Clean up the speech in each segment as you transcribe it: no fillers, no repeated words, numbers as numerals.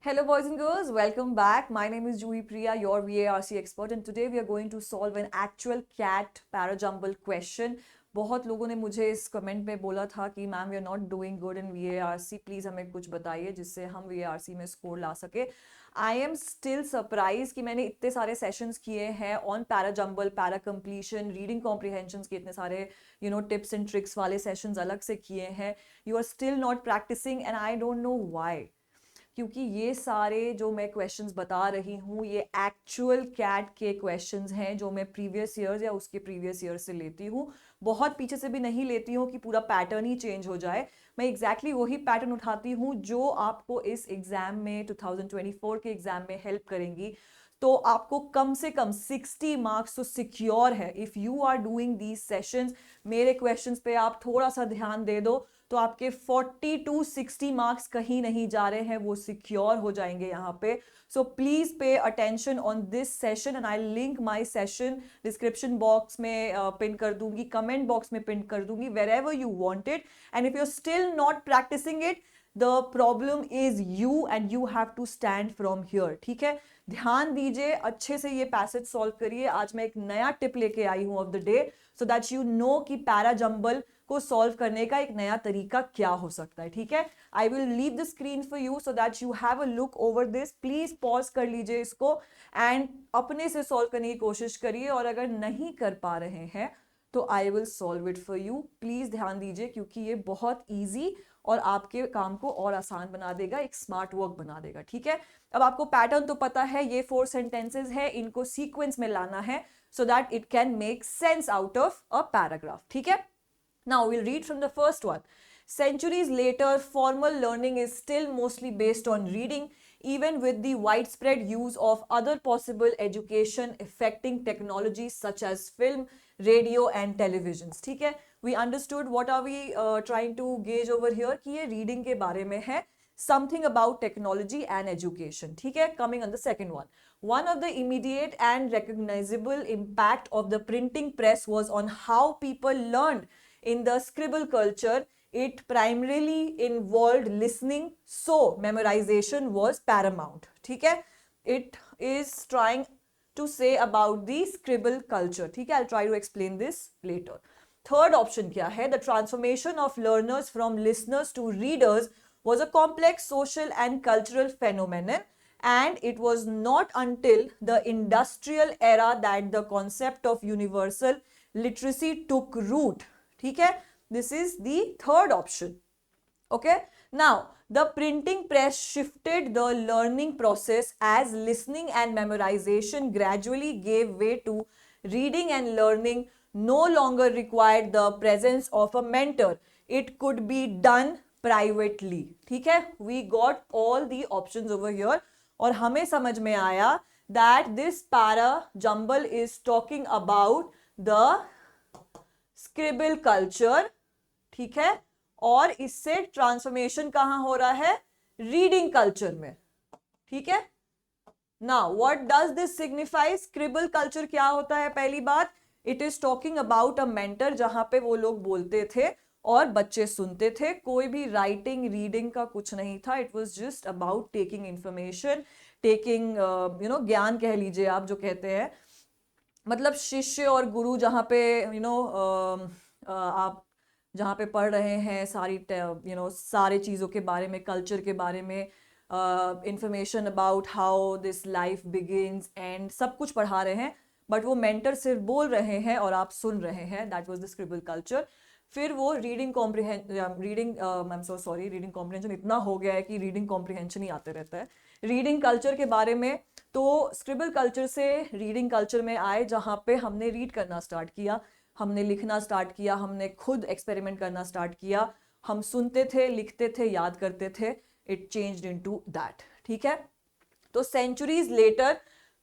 Hello, boys and girls. Welcome back. My name is Juhi Priya, your VARC expert, and today we are going to solve an actual cat parajumble question. बहुत लोगों ने मुझे इस comment में बोला था कि ma'am we are not doing good in VARC, please हमें कुछ बताइए जिससे हम VARC में स्कोर ला सके. आई एम स्टिल सरप्राइज कि मैंने इतने सारे सेशंस किए हैं on parajumble, para completion, reading comprehension के इतने सारे टिप्स एंड ट्रिक्स वाले सेशंस अलग से किए हैं. You are still not practising and I don't know why. क्योंकि ये सारे जो मैं क्वेश्चंस बता रही हूँ ये एक्चुअल कैट के क्वेश्चंस हैं जो मैं प्रीवियस ईयर्स या उसके प्रीवियस ईयर से लेती हूँ. बहुत पीछे से भी नहीं लेती हूँ कि पूरा पैटर्न ही चेंज हो जाए. मैं एग्जैक्टली वही पैटर्न उठाती हूँ जो आपको इस एग्जाम में 2024 के एग्जाम में हेल्प करेंगी. तो आपको कम से कम 60 मार्क्स तो सिक्योर है if you are doing these sessions. मेरे क्वेश्चंस पे आप थोड़ा सा ध्यान दे दो तो आपके 40 to 60 मार्क्स कहीं नहीं जा रहे हैं, वो सिक्योर हो जाएंगे यहाँ पे. So please pay attention on this session and I link my session description box में पिन कर दूंगी, कमेंट बॉक्स में पिन कर दूंगी, wherever you want it. And if you are still not practising it, the problem is you and you have to stand from here. ठीक है, ध्यान दीजिए, अच्छे से ये पैसेज सॉल्व करिए. आज मैं एक नया टिप लेके आई हूं of the day so that you know कि पैराजम्बल को सॉल्व करने का एक नया तरीका क्या हो सकता है. ठीक है, I will leave the screen for you so that you have a look over this. Please pause कर लीजिए इसको एंड अपने से सॉल्व करने की कोशिश करिए. और अगर नहीं कर पा रहे हैं तो I will solve it for you. Please ध्यान दीजिए क्योंकि ये बहुत ईजी और आपके काम को और आसान बना देगा, एक स्मार्ट वर्क बना देगा. ठीक है, अब आपको पैटर्न तो पता है, ये 4 सेंटेंसेस है, इनको सीक्वेंस में लाना है so that it can make sense out of a paragraph. ठीक है, now we'll read from the first one. Centuries later, formal learning is still mostly based on reading, even with the widespread use of other possible education affecting technologies such as film, radio and televisions. ठीक है, we understood what are we trying to gauge over here कि ये reading के बारे में है, something about technology and education. ठीक है, coming on the second one. One of the immediate and recognizable impact of the printing press was on how people learned. In the scribble culture, it primarily involved listening, so memorization was paramount. ठीक है, it is trying to say about the scribble culture. ठीक है, I'll try to explain this later. Third option क्या है? The transformation of learners from listeners to readers was a complex social and cultural phenomenon, and it was not until the industrial era that the concept of universal literacy took root. ठीक है, this is the third option. Okay, now the printing press shifted the learning process as listening and memorization gradually gave way to reading, and learning no longer required the presence of a mentor. It could be done privately. ठीक है, we got all the options over here और हमें समझ में आया that this parajumble is talking about the scribble culture. ठीक है, और इससे ट्रांसफॉर्मेशन कहां हो रहा है? रीडिंग कल्चर में. ठीक है, now what does this signify? Scribble culture क्या होता है? पहली बात, it is talking about a mentor, जहां पे वो लोग बोलते थे और बच्चे सुनते थे. कोई भी राइटिंग रीडिंग का कुछ नहीं था. It was just about taking information, taking ज्ञान कह लीजिए आप, जो कहते हैं मतलब शिष्य और गुरु, जहाँ पे आप जहाँ पे पढ़ रहे हैं सारी सारे चीज़ों के बारे में, कल्चर के बारे में, information about how this life begins and सब कुछ पढ़ा रहे हैं, बट वो मेंटर सिर्फ बोल रहे हैं और आप सुन रहे हैं. That was the scribble culture. फिर वो रीडिंग कॉम्प्रिहेंशन इतना हो गया है कि रीडिंग कॉम्प्रिहेंशन ही आते रहता है. रीडिंग कल्चर के बारे में तो स्क्रिबल कल्चर से रीडिंग कल्चर में आए, जहाँ पे हमने रीड करना स्टार्ट किया, हमने लिखना स्टार्ट किया, हमने खुद एक्सपेरिमेंट करना स्टार्ट किया, हम सुनते थे, लिखते थे, याद करते थे. It changed into that. ठीक है, तो सेंचुरीज लेटर,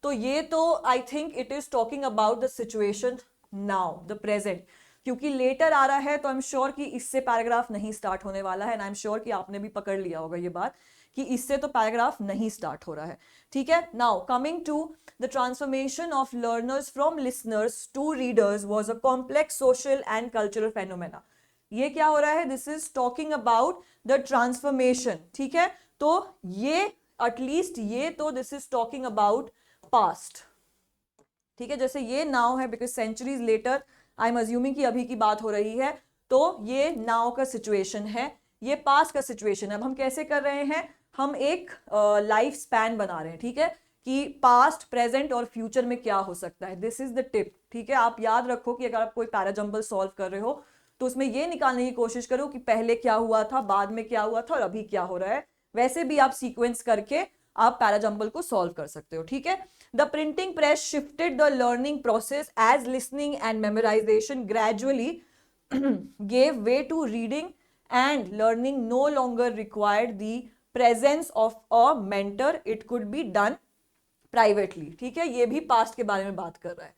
तो ये तो I think it is talking about the situation now, the present. क्योंकि लेटर आ रहा है तो आई एम श्योर कि इससे पैराग्राफ नहीं स्टार्ट होने वाला है. एंड आई एम श्योर कि आपने भी पकड़ लिया होगा ये बात कि इससे तो पैराग्राफ नहीं स्टार्ट हो रहा है. ठीक है, now coming to the transformation of learners from listeners to readers was a complex social and cultural phenomena. ये क्या हो रहा है? This is talking about the transformation. ठीक है, तो ये एटलीस्ट ये तो this is talking about past, ठीक है। जैसे ये नाउ है because centuries later, I am assuming कि अभी की बात हो रही है, तो ये नाउ का सिचुएशन है, ये पास्ट का सिचुएशन है। अब हम कैसे कर रहे हैं, हम एक लाइफ स्पैन बना रहे हैं, ठीक है, कि पास्ट, प्रेजेंट और फ्यूचर में क्या हो सकता है। दिस इज द टिप, ठीक है। आप याद रखो कि अगर आप कोई पैराजंबल सॉल्व कर रहे हो तो उसमें ये निकालने की कोशिश करो कि पहले क्या हुआ था, बाद में क्या हुआ था और अभी क्या हो रहा है। वैसे भी आप सीक्वेंस करके आप पैराजंबल को सॉल्व कर सकते हो, ठीक है। The printing press shifted the learning process as listening and memorisation gradually gave way to reading, and learning no longer required the presence of a mentor. It could be done privately, ठीक है। ये भी past के बारे में बात कर रहा है,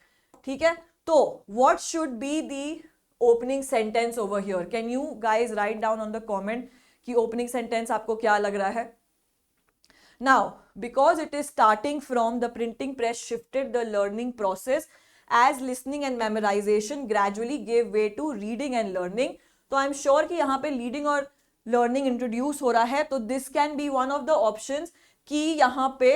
ठीक है। तो what should be the opening sentence over here? Can you guys write down on the comment कि opening sentence आपको क्या लग रहा है? Now, because it is starting from the printing press shifted the learning process as listening and memorization gradually gave way to reading and learning. तो I am sure कि यहाँ पे रीडिंग और लर्निंग इंट्रोड्यूस हो रहा है, तो this can be one of the options कि यहाँ पे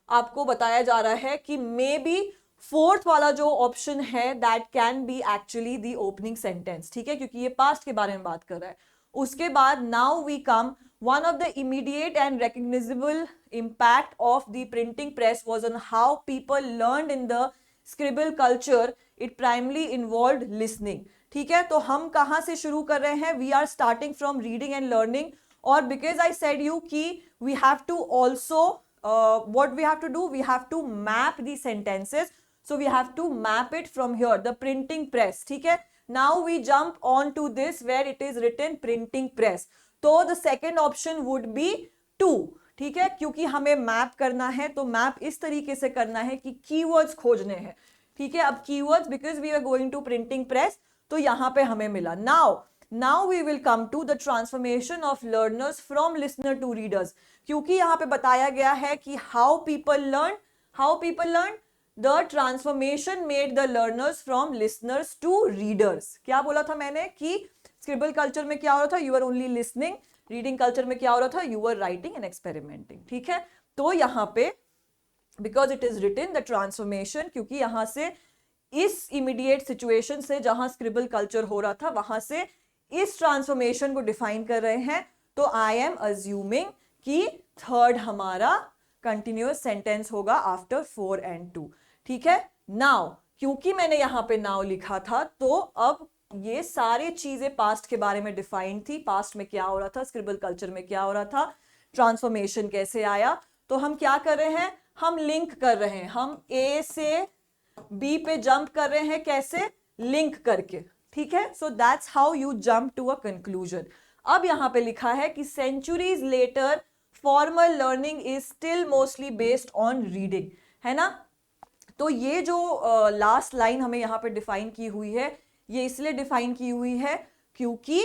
आपको बताया जा रहा है कि मे बी फोर्थ वाला जो ऑप्शन है that can be actually the opening sentence, ठीक है, क्योंकि ये पास्ट के बारे में बात कर रहा है। उसके बाद now we come, one of the immediate and recognizable impact of the printing press was on how people learned in the scribble culture. It primarily involved listening, ठीक है। तो हम कहाँ से शुरू कर रहे हैं, we are starting from reading and learning, और because I said you कि we have to also what we have to do, we have to map the sentences, so we have to map it from here, the printing press, ठीक है। Now we jump on to this where it is written printing press, तो the second option would be 2, ठीक है, क्योंकि हमें map करना है, तो मैप इस तरीके से करना है कि कीवर्ड्स खोजने हैं, ठीक है। अब keywords, because we are going to printing press, तो यहां पे हमें मिला। Now we will come to the transformation of learners from listener to readers, क्योंकि यहां पे बताया गया है कि how people learn, the transformation made the learners from listeners to readers. क्या बोला था मैंने कि स्क्रिबल कल्चर में क्या हो रहा था, you are only listening, reading culture में क्या हो रहा था, you are writing and experimenting, ठीक है। तो यहां पे because it is written the transformation, क्योंकि यहां से इस इमीडिएट सिचुएशन से जहां स्क्रिबल कल्चर हो रहा था वहां से इस ट्रांसफॉर्मेशन को डिफाइन कर रहे हैं, तो आई एम अज्यूमिंग कि थर्ड हमारा कंटिन्यूअस सेंटेंस होगा आफ्टर 4 and 2, ठीक है। नाउ क्योंकि मैंने यहां पे नाउ लिखा था, तो अब ये सारी चीजें पास्ट के बारे में डिफाइंड थी, पास्ट में क्या हो रहा था, स्क्रिबल कल्चर में क्या हो रहा था, ट्रांसफॉर्मेशन कैसे आया। तो हम क्या कर रहे हैं, हम लिंक कर रहे हैं, हम ए से बी पे जंप कर रहे हैं, कैसे, लिंक करके, ठीक है। So that's how you jump to a conclusion. अब यहां पे लिखा है कि centuries later formal learning is still mostly based on reading, है ना। तो ये जो लास्ट लाइन हमें यहां पे डिफाइन की हुई है, ये इसलिए डिफाइन की हुई है क्योंकि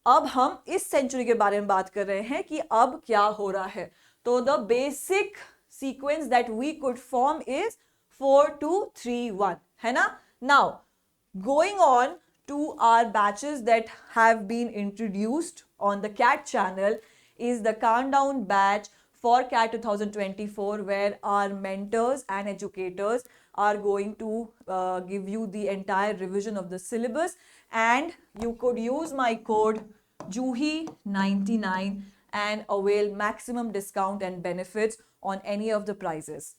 अब हम इस सेंचुरी के बारे में बात कर रहे हैं कि अब क्या हो रहा है। तो the basic sequence that we could form is 4 2 3 1, है ना। Now going on to our batches that have been introduced on the CAT channel is the countdown batch for CAT 2024, where our mentors and educators are going to give you the entire revision of the syllabus, and you could use my code JUHI99 and avail maximum discount and benefits on any of the prizes.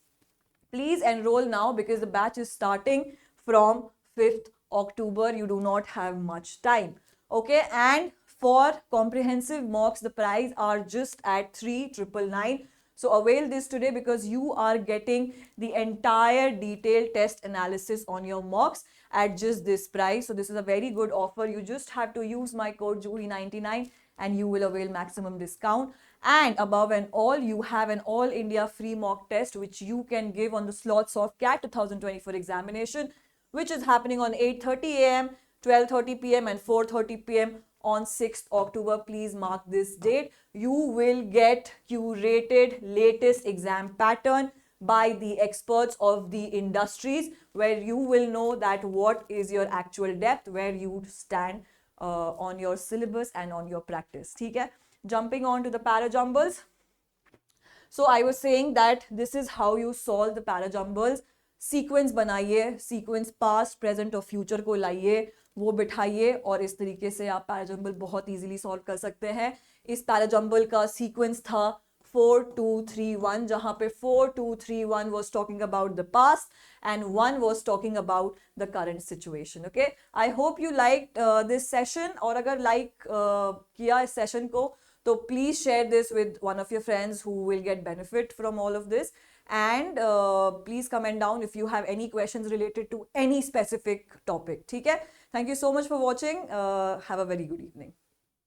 Please enroll now because the batch is starting from 5th October. You do not have much time, okay. And for comprehensive mocks, the price are just at 3,999. So avail this today because you are getting the entire detailed test analysis on your mocks at just this price. So this is a very good offer. You just have to use my code JUHI99 and you will avail maximum discount. And above and all, you have an all India free mock test which you can give on the slots of CAT 2024 examination, which is happening on 8:30 a.m., 12:30 p.m. and 4:30 p.m. on 6th October. Please mark this date. You will get curated latest exam pattern by the experts of the industries, where you will know that what is your actual depth, where you stand on your syllabus and on your practice, ठीक है। Jumping on to the parajumbles. So I was saying that this is how you solve the parajumbles. Sequence बनाइए, sequence past present और future को लाइए, वो बिठाइए और इस तरीके से आप पैराजंबल बहुत इजीली सॉल्व कर सकते हैं. इस पैराजंबल का सीक्वेंस था 4-2-3-1, जहां पे 4-2-3-1 was talking about the past and 1 was talking about the current situation. Okay, I hope you liked this session. और अगर किया इस सेशन को तो please share this with one of your friends who will get benefit from all of this. And please comment down if you have any questions related to any specific topic. ठीक है? Thank you so much for watching. Have a very good evening.